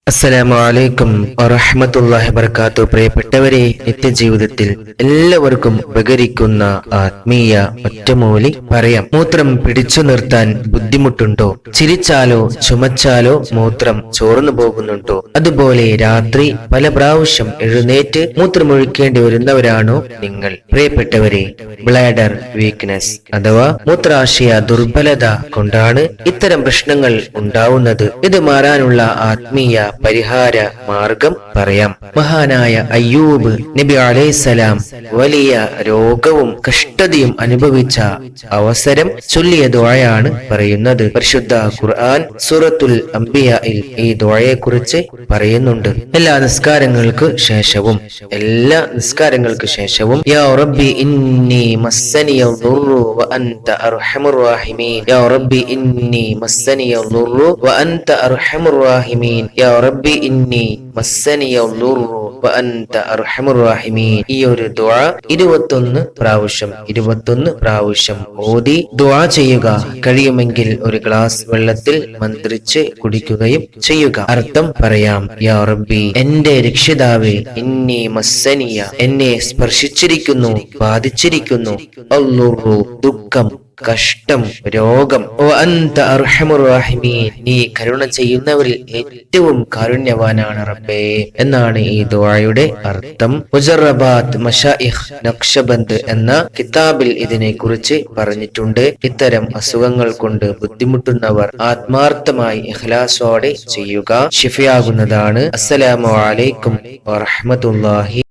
അസ്സലാമു അലൈക്കും വറഹ്മത്തുള്ളാഹി വബറകാത്തു. പ്രിയപ്പെട്ടവരെ, നിത്യജീവിതത്തിൽ എല്ലാവർക്കും ഉപകരിക്കുന്ന ആത്മീയ ഒറ്റമൂലി പറയാം. മൂത്രം പിടിച്ചു നിർത്താൻ ബുദ്ധിമുട്ടുണ്ടോ? ചിരിച്ചാലോ ചുമച്ചാലോ മൂത്രം ചോർന്നു പോകുന്നുണ്ടോ? അതുപോലെ രാത്രി പല പ്രാവശ്യം എഴുന്നേറ്റ് മൂത്രമൊഴിക്കേണ്ടി വരുന്നവരാണോ നിങ്ങൾ? പ്രിയപ്പെട്ടവരെ, ബ്ലാഡർ വീക്ക്നെസ് അഥവാ മൂത്രാശയ ദുർബലത കൊണ്ടാണ് ഇത്തരം പ്രശ്നങ്ങൾ ഉണ്ടാവുന്നത്. ഇത് മാറാനുള്ള ആത്മീയ പരിഹാര മാർഗം പറയാം. മഹാനായ അയ്യൂബ് നബി അലൈഹിസ്സലാം വലിയ രോഗവും കഷ്ടതയും അനുഭവിച്ച അവസരം ചൊല്ലിയ ദുആയാണ് പറയുന്നത്. പരിശുദ്ധ ഖുർആൻ സൂറത്തുൽ അംബിയായിൽ ഈ ദുആയെ കുറിച്ച് പറയുന്നുണ്ട്. എല്ലാ നിസ്കാരങ്ങൾക്ക് ശേഷവും യാ റബ്ബി ഇന്നി മസ്സനിയ ദുർറു വ അൻത അർഹമുർ റഹീമീൻ, യാ റബ്ബി ഇന്നി മസ്സനിയ ദുർറു വ അൻത അർഹമുർ റഹീമീൻ, യാ റബ്ബി ഇന്നി മസ്സനിയ ദുർറു വ അൻത അർഹമുർ റഹീമീൻ. ഈ ഒരു ദുആ 21 പ്രാവശ്യം ഓതി ദുആ ചെയ്യുക. കഴിയുമെങ്കിൽ ഒരു ഗ്ലാസ് വെള്ളത്തിൽ മന്ത്രിച്ച് കുടിക്കുകയും ചെയ്യുക. അർത്ഥം പറയാം. യാ റബ്ബി, എന്റെ രക്ഷിതാവേ, ഇന്നി മസ്സനിയ, എന്നെ സ്പർശിച്ചിരിക്കുന്നു, ബാധിച്ചിരിക്കുന്നു, അൽദുർറു, ദുഃഖം, കഷ്ടം, രോഗം, വ അൻത അർഹമുർ റഹീമീൻ, നീ കരുണ ചെയ്യുന്നവരിൽ ഏറ്റവും കാരുണ്യവാനാണ് റബ്ബേ എന്നാണ് ഈ ദുആയുടെ അർത്ഥം. മുജറബാത്ത് മശായിഖ് നഖ്ശബന്ദ് എന്ന കിതാബിൽ ഇതിനെ കുറിച്ച് പറഞ്ഞിട്ടുണ്ട്. ഇത്തരം അസുഖങ്ങൾ കൊണ്ട് ബുദ്ധിമുട്ടുന്നവർ ആത്മാർത്ഥമായി ഇഖ്ലാസോടെ ചെയ്യുക, ശിഫയാകുന്നതാണ്. അസ്സലാമു അലൈക്കും വറഹ്മത്തുള്ളാഹി